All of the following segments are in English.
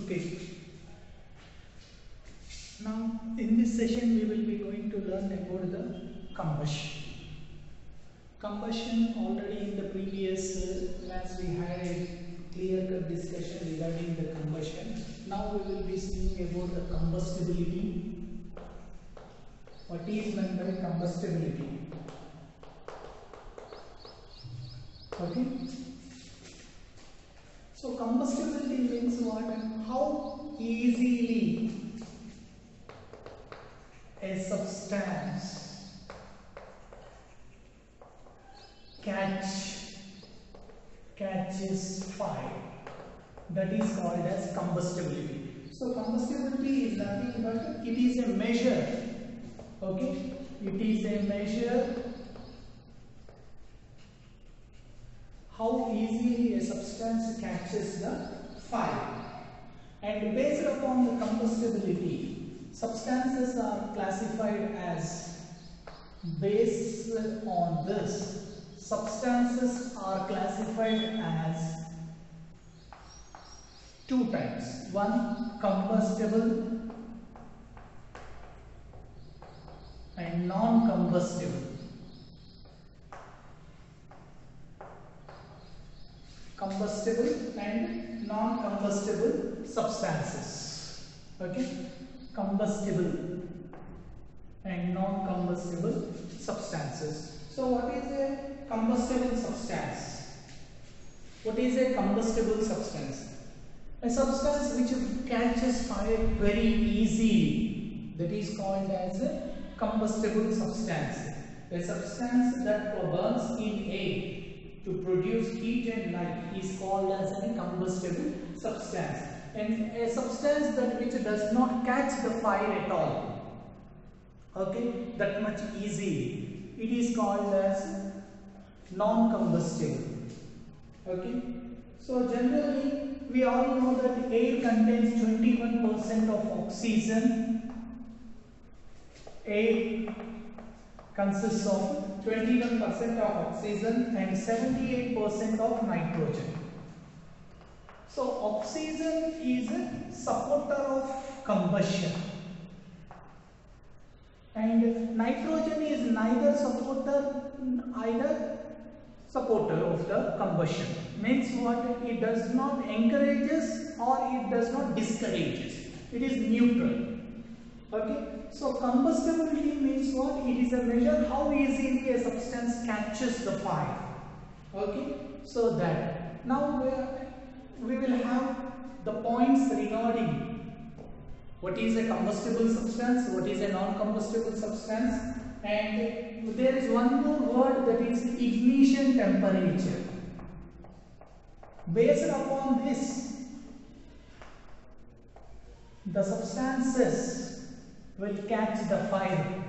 Okay. Now in this session we will be going to learn about the combustion. Combustion, already in the previous class we had a clear-cut discussion regarding the combustion. Now we will be seeing about the combustibility. What is meant by combustibility? Okay. So combustibility means what? How easily a substance catches fire. That is called as combustibility. So combustibility is nothing but it is a measure. Okay, it is a measure how easily a substance catches the fire. And based upon the combustibility, substances are classified as, based on this, substances are classified as two types. One, combustible and non-combustible. Combustible and non-combustible substances. Okay, combustible and non-combustible substances. So what is a combustible substance? What is a combustible substance? A substance which catches fire very easily, that is called as a combustible substance. A substance that burns in air to produce heat and light is called as a combustible substance. And a substance that which does not catch the fire at all, okay, that much easily, it is called as non-combustible. Okay, so generally we all know that air contains 21% of oxygen. Air consists of 21% of oxygen and 78% of nitrogen. So oxygen is a supporter of combustion and nitrogen is neither supporter of the combustion. Means what? It does not encourages or it does not discourages. It is neutral. Okay. So combustibility means what? It is a measure how easily a substance catches the fire. Okay. So that now we will have the points regarding what is a combustible substance, what is a non-combustible substance, and there is one more word, that is ignition temperature. Based upon this, the substances will catch the fire.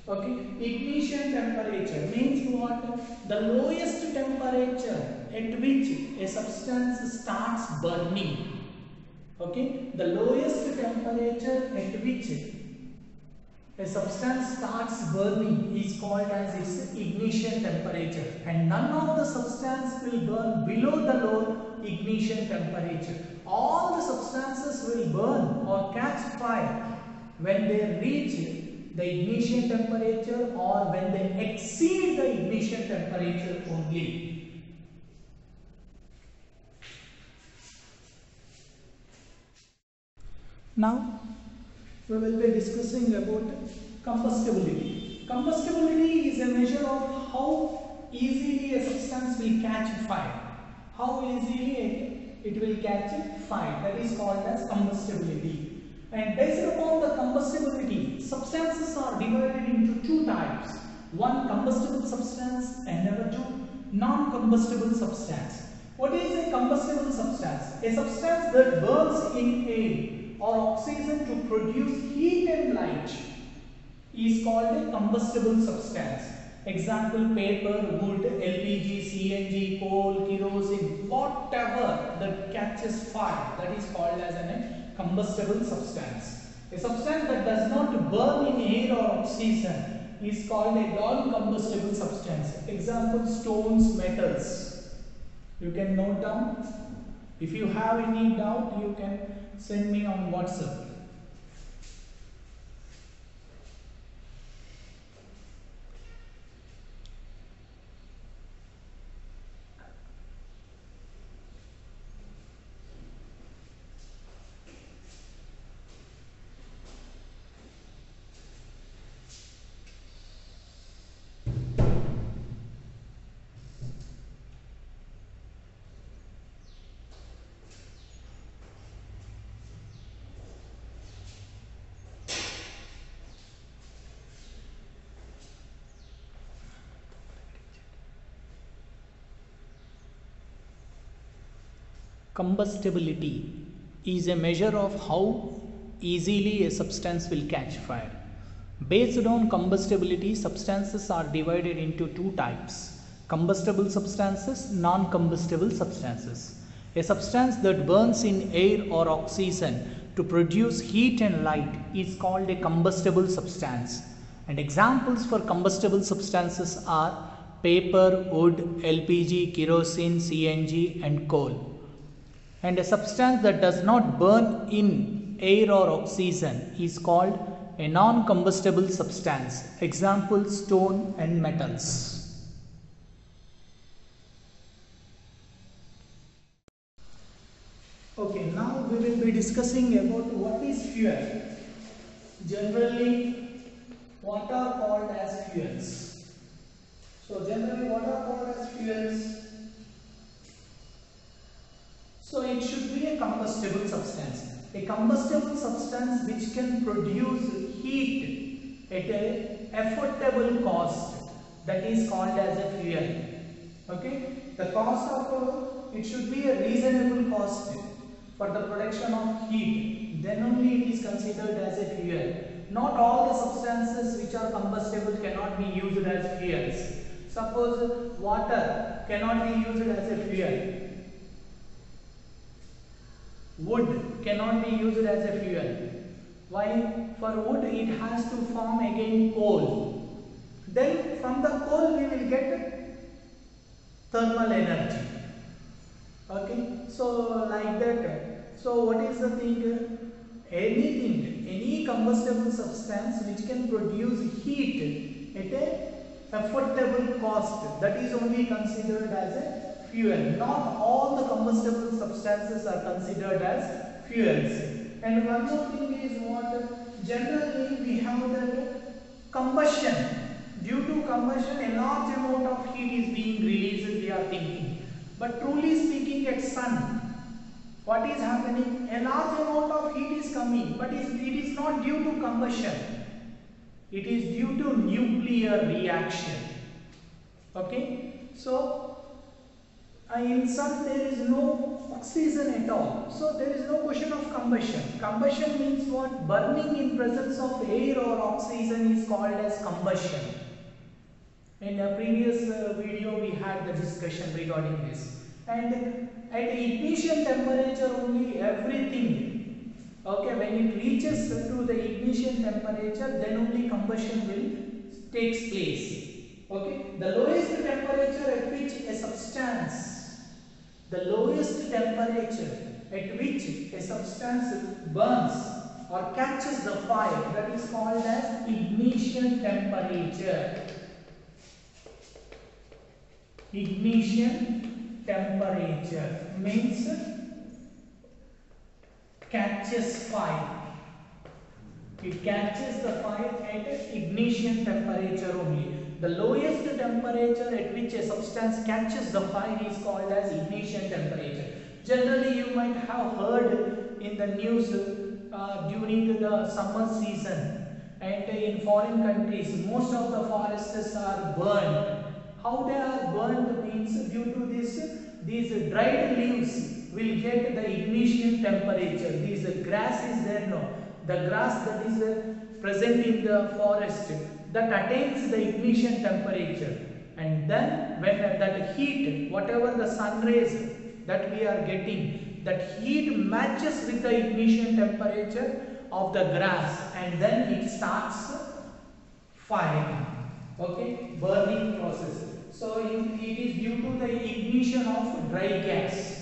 Okay, ignition temperature means what? The lowest temperature at which a substance starts burning. Okay, the lowest temperature at which a substance starts burning is called as its ignition temperature, and none of the substance will burn below the low ignition temperature. All the substances will burn or catch fire when they reach the ignition temperature or when they exceed the ignition temperature only. Now we will be discussing about combustibility. Combustibility is a measure of how easily a substance will catch fire. How easily it will catch fire. That is called as combustibility. And based upon the combustibility, substances are divided into two types. One, combustible substance, and number two, non-combustible substance. What is a combustible substance? A substance that burns in air or oxygen to produce heat and light is called a combustible substance. Example, paper, wood, LPG, CNG, coal, kerosene, whatever that catches fire, that is called as a combustible substance. A substance that does not burn in air or oxygen is called a non-combustible substance. Example, stones, metals. You can note down. If you have any doubt, you can send me on WhatsApp. Combustibility is a measure of how easily a substance will catch fire. Based on combustibility, substances are divided into two types: combustible substances, non-combustible substances. A substance that burns in air or oxygen to produce heat and light is called a combustible substance. And examples for combustible substances are paper, wood, LPG, kerosene, CNG and coal. And a substance that does not burn in air or oxygen is called a non-combustible substance. Examples: stone and metals. Okay, now we will be discussing about what is fuel. Generally, what are called as fuels? So generally, what are called as fuels? So it should be a combustible substance. A combustible substance which can produce heat at a affordable cost, that is called as a fuel. Okay, the cost of it should be a reasonable cost for the production of heat. Then only it is considered as a fuel. Not all the substances which are combustible cannot be used as fuels. Suppose water cannot be used as a fuel. Wood cannot be used as a fuel. Why? For wood it has to form again coal. Then from the coal we will get thermal energy. Okay, so like that. So what is the thing? Anything, any combustible substance which can produce heat at a affordable cost, that is only considered as a fuel. Not all the combustible substances are considered as fuels. And one more thing is what? Generally we have the combustion. Due to combustion, a large amount of heat is being released, we are thinking. But truly speaking, at sun, what is happening? A large amount of heat is coming, but it is not due to combustion. It is due to nuclear reaction. Okay, so in sun there is no oxygen at all, so there is no question of combustion. Combustion means what? Burning in presence of air or oxygen is called as combustion. In a previous video we had the discussion regarding this. And at ignition temperature only everything, okay, when it reaches to the ignition temperature, then only combustion will takes place. Okay, the lowest temperature at which a substance burns or catches the fire, that is called as ignition temperature. Ignition temperature means catches fire. It catches the fire at ignition temperature only. The lowest temperature at which a substance catches the fire is called as ignition temperature. Generally, you might have heard in the news during the summer season, and in foreign countries, most of the forests are burned. How they are burned means due to these dried leaves will get the ignition temperature. This grass is there, no? The grass that is present in the forest, that attains the ignition temperature, and then when that heat, whatever the sun rays that we are getting, that heat matches with the ignition temperature of the grass, and then it starts firing. Okay, burning process. So it is due to the ignition of dry gas.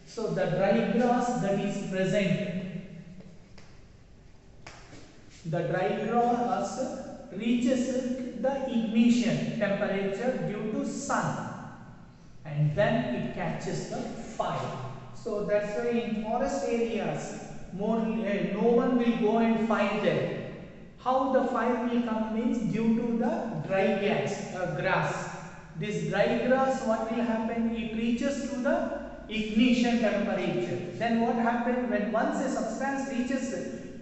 So the dry grass that is present, the dry grass reaches the ignition temperature due to sun, and then it catches the fire. So that's why in forest areas no one will go and fight there. How the fire will come means due to the dry grass. This dry grass, what will happen? It reaches to the ignition temperature. Then what happens when once a substance reaches,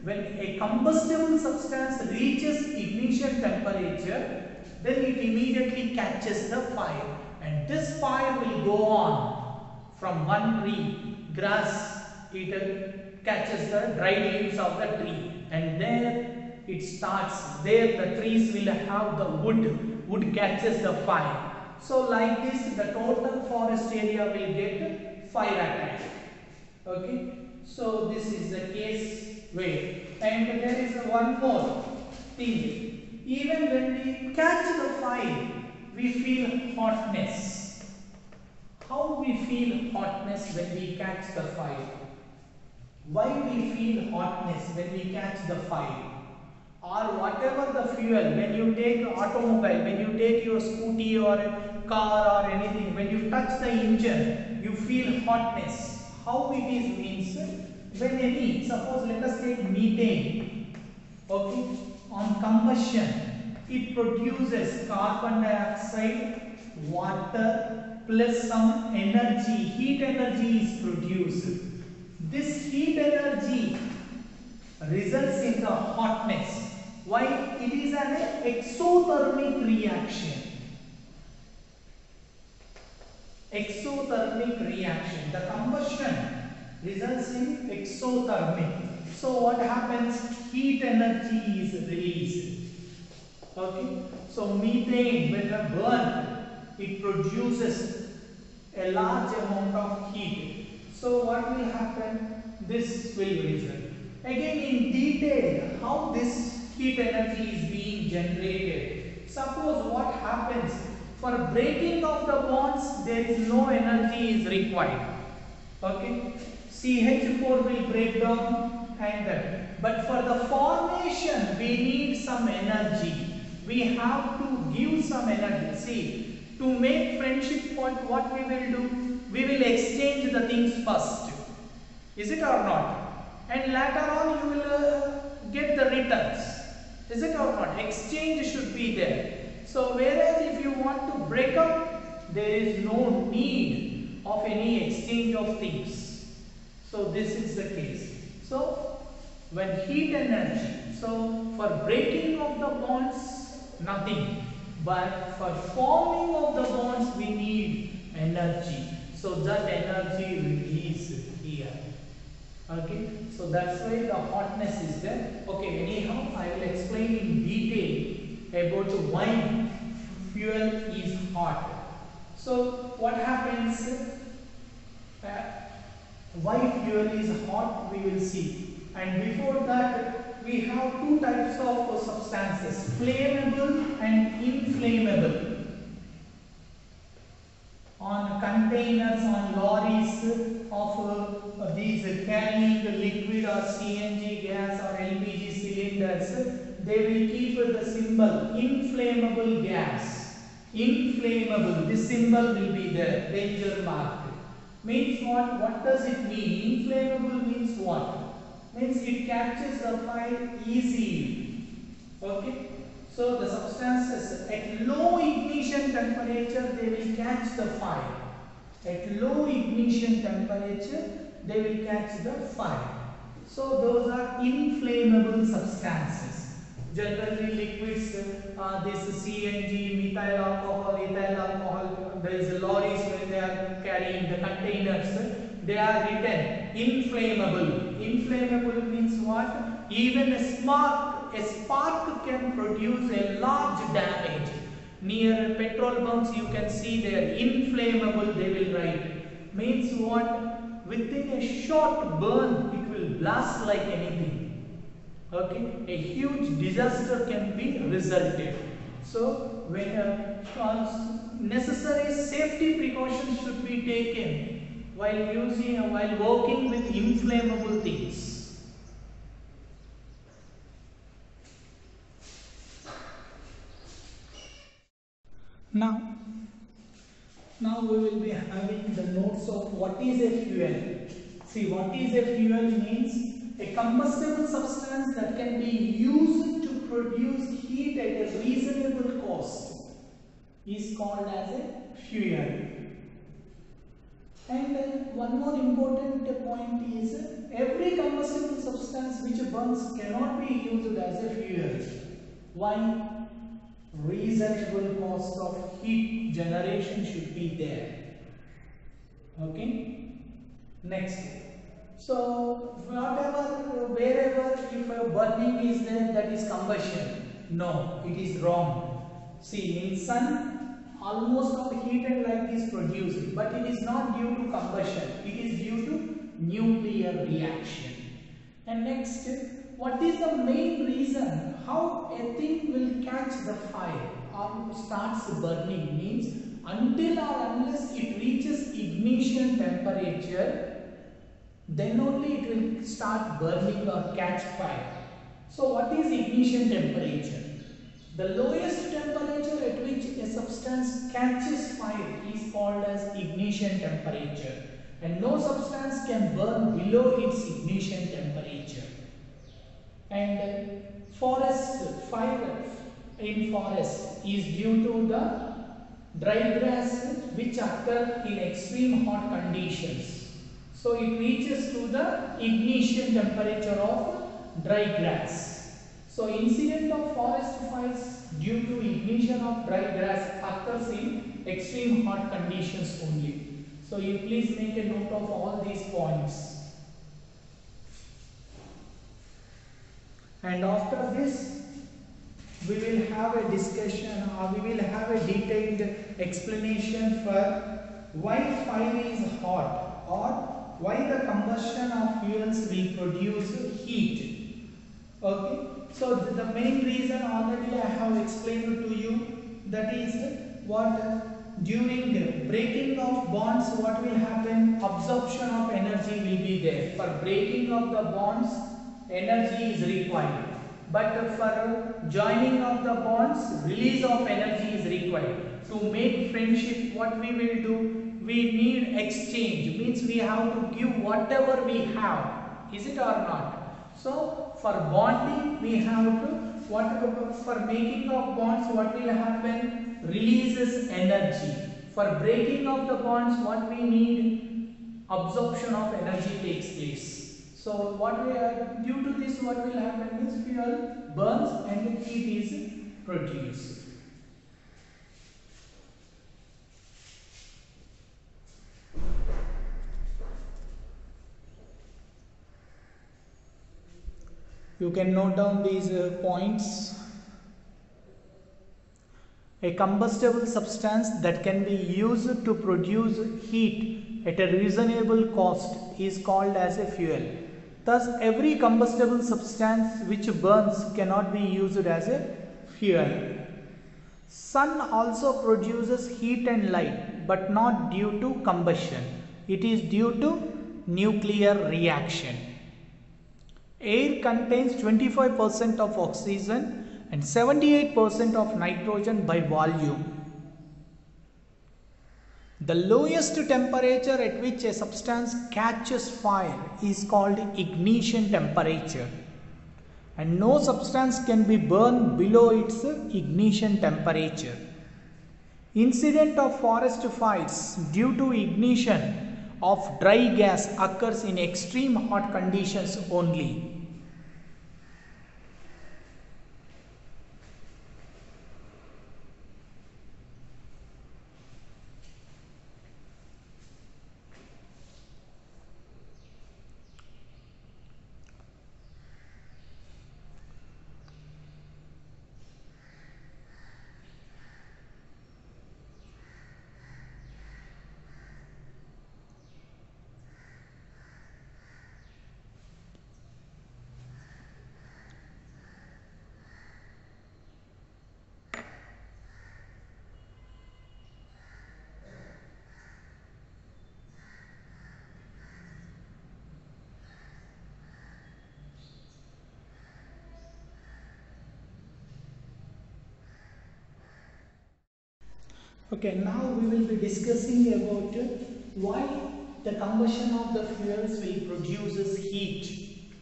when a combustible substance reaches ignition temperature, then it immediately catches the fire, and this fire will go on from one tree, grass, it catches the dry leaves of the tree, and there it starts, there the trees will have the wood catches the fire. So like this the total forest area will get fire attack. Okay, so this is the case way. And there is one more thing, even when we catch the fire we feel hotness. How we feel hotness when we catch the fire? Why we feel hotness when we catch the fire? Or whatever the fuel, when you take automobile, when you take your scooty or a car or anything, when you touch the engine, you feel hotness. How it is means, when any, suppose let us take methane, okay, on combustion, it produces carbon dioxide, water plus some energy, heat energy is produced. This heat energy results in the hotness. Why? It is an exothermic reaction. Exothermic reaction. The combustion results in exothermic. So what happens? Heat energy is released. Okay. So methane, when burn, it produces a large amount of heat. So what will happen? This will result. Again in detail, how this heat energy is being generated. Suppose what happens, for breaking of the bonds there is no energy is required. Okay, CH4 will break down and that. But for the formation we need some energy. We have to give some energy. See, to make friendship point, what we will do? We will exchange the things first. Is it or not? And later on you will get the returns. Is it or not? Exchange should be there. So whereas if you want to break up, there is no need of any exchange of things. So this is the case. So when heat energy, so for breaking of the bonds, nothing. But for forming of the bonds, we need energy. So that energy released here. Okay, so that's why the hotness is there. Okay, anyhow, I will explain in detail about why fuel is hot. So what happens? Why fuel is hot? We will see. And before that, we have two types of substances: flammable and inflammable. On containers, on lorries of these carrying the liquid or CNG gas or LPG cylinders, they will keep the symbol inflammable gas. Inflammable, this symbol will be there, danger mark. Means what? What does it mean? Inflammable means what? Means it catches the fire easily. Okay? So the substances at low ignition temperature, they will catch the fire. At low ignition temperature, they will catch the fire. So those are inflammable substances. Generally liquids, this CNG, methyl alcohol, ethyl alcohol, there is lorries when they are carrying the containers, they are written inflammable. Inflammable means what? Even a spark can produce a large damage. Near petrol pumps you can see there, inflammable they will write. Means what? Within a short burn it will blast like anything. Okay, a huge disaster can be resulted. So when necessary safety precautions should be taken while working with inflammable things. Now we will be having the notes of what is a fuel. See, what is a fuel means a combustible substance that can be used to produce heat at a reasonable cost is called as a fuel. And one more important point is every combustible substance which burns cannot be used as a fuel. Why? Reasonable cost of heat generation should be there. Okay. Next. So wherever if a burning is there, that is combustion. No, it is wrong. See, in sun, almost all heat and light is produced, but it is not due to combustion. It is due to nuclear reaction. And next, what is the main reason how a thing will catch the fire or starts burning? Means until or unless it reaches ignition temperature, then only it will start burning or catch fire. So what is ignition temperature? The lowest temperature at which a substance catches fire is called as ignition temperature, and no substance can burn below its ignition temperature. And forest fire in forest is due to the dry grass which occur in extreme hot conditions. So it reaches to the ignition temperature of dry grass. So incident of forest fires due to ignition of dry grass occurs in extreme hot conditions only. So you please make a note of all these points. And after this, we will have a discussion or we will have a detailed explanation for why fire is hot or why the combustion of fuels will produce heat. Okay, so the main reason already I have explained to you, that is what during breaking of bonds what will happen, absorption of energy will be there. For breaking of the bonds, energy is required, but for joining of the bonds, release of energy is required. To make friendship, what we will do, we need exchange, means we have to give whatever we have, is it or not? So for bonding we have to, whatever for making of bonds what will happen, releases energy. For breaking of the bonds what we need, absorption of energy takes place. So what we are, due to this what will happen is fuel burns and heat is produced. You can note down these points. A combustible substance that can be used to produce heat at a reasonable cost is called as a fuel. Thus, every combustible substance which burns cannot be used as a fuel. Sun also produces heat and light, but not due to combustion. It is due to nuclear reaction. Air contains 25% of oxygen and 78% of nitrogen by volume. The lowest temperature at which a substance catches fire is called ignition temperature, and no substance can be burned below its ignition temperature. Incident of forest fires due to ignition of dry gas occurs in extreme hot conditions only. Okay, now we will be discussing about why the combustion of the fuels will produces heat.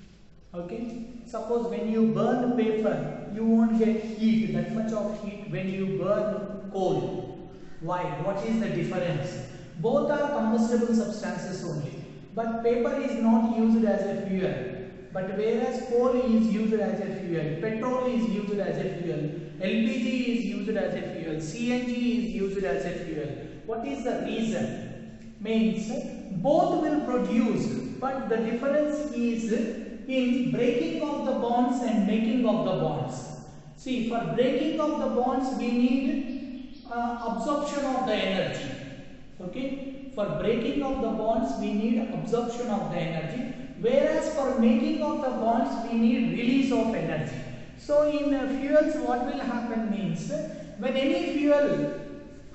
Okay, suppose when you burn paper, you won't get heat, that much of heat when you burn coal. Why? What is the difference? Both are combustible substances only, but paper is not used as a fuel. But whereas coal is used as a fuel, petrol is used as a fuel, LPG is used as a fuel, CNG is used as a fuel. What is the reason? Means both will produce, but the difference is in breaking of the bonds and making of the bonds. See, for breaking of the bonds we need absorption of the energy. Okay, for breaking of the bonds we need absorption of the energy, whereas for making of the bonds we need release of energy. So in fuels what will happen means, when any fuel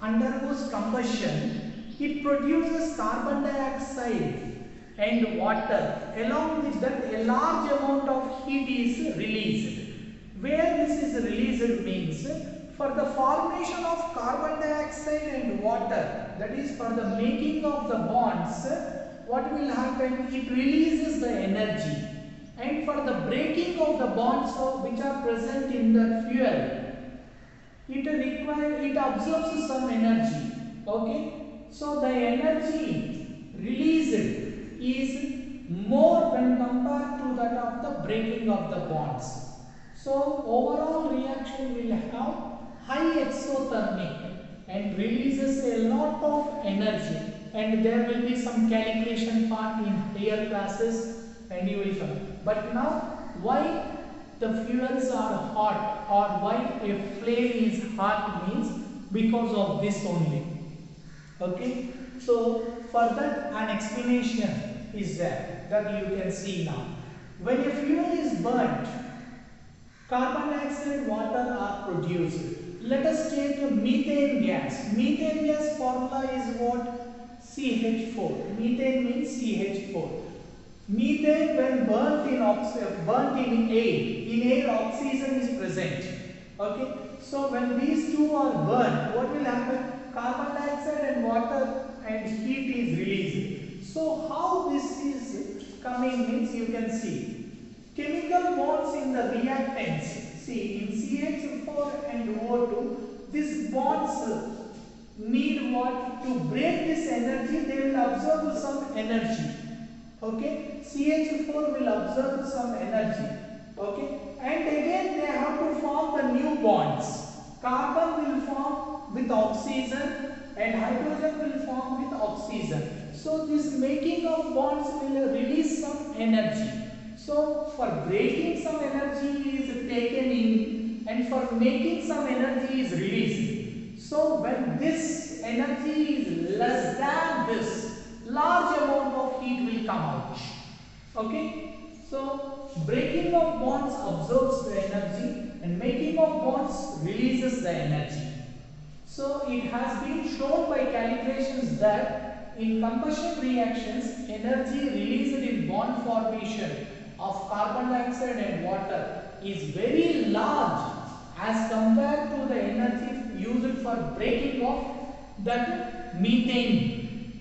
undergoes combustion, it produces carbon dioxide and water. Along with that, a large amount of heat is released. Where this is released means, for the formation of carbon dioxide and water, that is for the making of the bonds, what will happen? It releases the energy. And for the breaking of the bonds which are present in the fuel, it absorbs some energy. Okay, so the energy released is more when compared to that of the breaking of the bonds. So overall reaction will have high exothermic and releases a lot of energy, and there will be some calculation part in higher classes and you will come. But now why the fuels are hot or why a flame is hot means because of this only. Okay, so for that an explanation is there that you can see now. When a fuel is burnt, carbon dioxide, water are produced. Let us take methane gas. Methane gas formula is what? CH4. Methane means CH4. Methane, when burnt in air oxygen is present. Okay, so when these two are burnt, what will happen? Carbon dioxide and water and heat is released. So how this is coming means, you can see chemical bonds in the reactants. See, in CH4 and O2, these bonds need what? To break this energy, they will absorb some energy. Okay, CH4 will absorb some energy. Okay, and again they have to form the new bonds. Carbon will form with oxygen and hydrogen will form with oxygen. So this making of bonds will release some energy. So for breaking some energy is taken in and for making some energy is released. So when this energy is less than this, large amount of heat will come out. Okay, so breaking of bonds absorbs the energy and making of bonds releases the energy. So it has been shown by calibrations that in combustion reactions, energy released in bond formation of carbon dioxide and water is very large as compared to the energy used for breaking of that methane,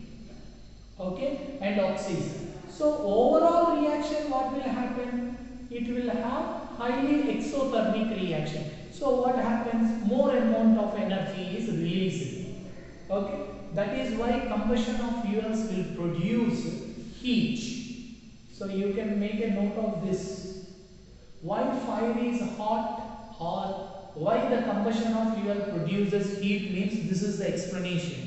okay, and oxygen. So overall reaction, what will happen? It will have highly exothermic reaction. So what happens? More amount of energy is released. Okay, that is why combustion of fuels will produce heat. So you can make a note of this. Why fire is hot or why the combustion of fuel produces heat means this is the explanation.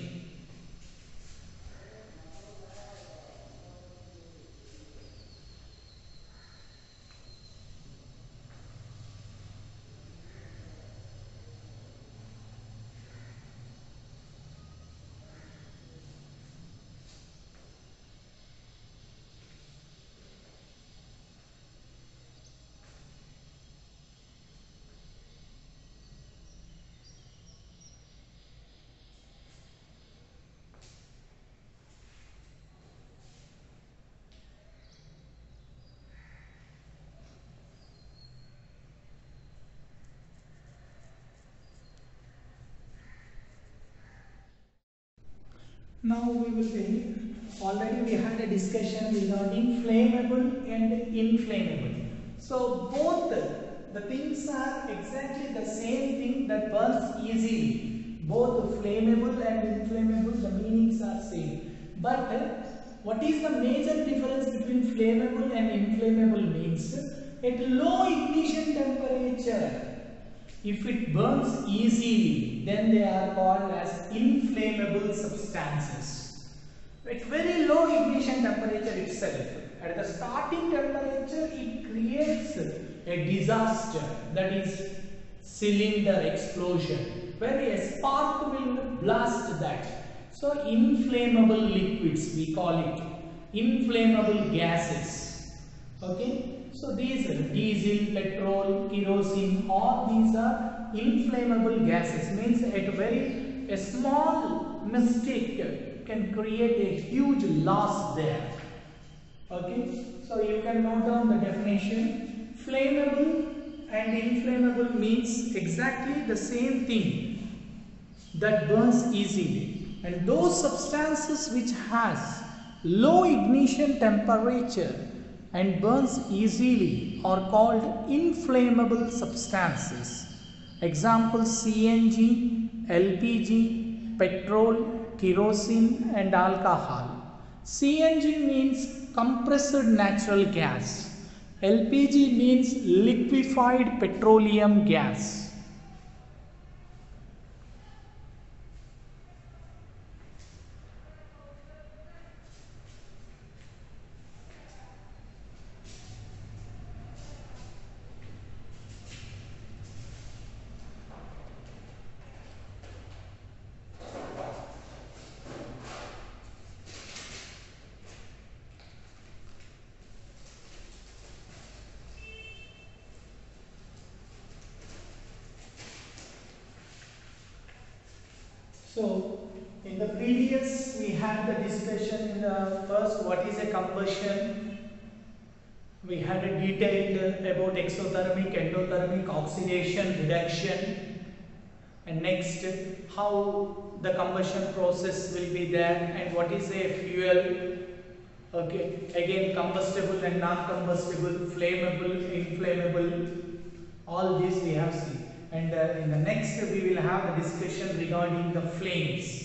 Now we will see, already we had a discussion regarding flammable and inflammable. So both the things are exactly the same thing that burns easily. Both flammable and inflammable, the meanings are same. But what is the major difference between flammable and inflammable means? At low ignition temperature, if it burns easily, then they are called as inflammable substances. At very low ignition temperature itself, at the starting temperature, it creates a disaster, that is cylinder explosion, where a spark will blast that. So inflammable liquids, we call it inflammable gases. Okay. So these diesel, petrol, kerosene, all these are inflammable gases. Means a small mistake can create a huge loss there. Okay. So you can note down the definition. Flammable and inflammable means exactly the same thing that burns easily. And those substances which has low ignition temperature and burns easily are called inflammable substances. Examples: CNG, LPG, petrol, kerosene and alcohol. CNG means compressed natural gas. LPG means liquefied petroleum gas. So, in the previous we had the discussion in the first, what is a combustion. We had a detailed about exothermic, endothermic, oxidation, reduction, and next how the combustion process will be there and what is a fuel. Okay, again combustible and non-combustible, flammable, inflammable, all these we have seen. And in the next we will have a discussion regarding the flames.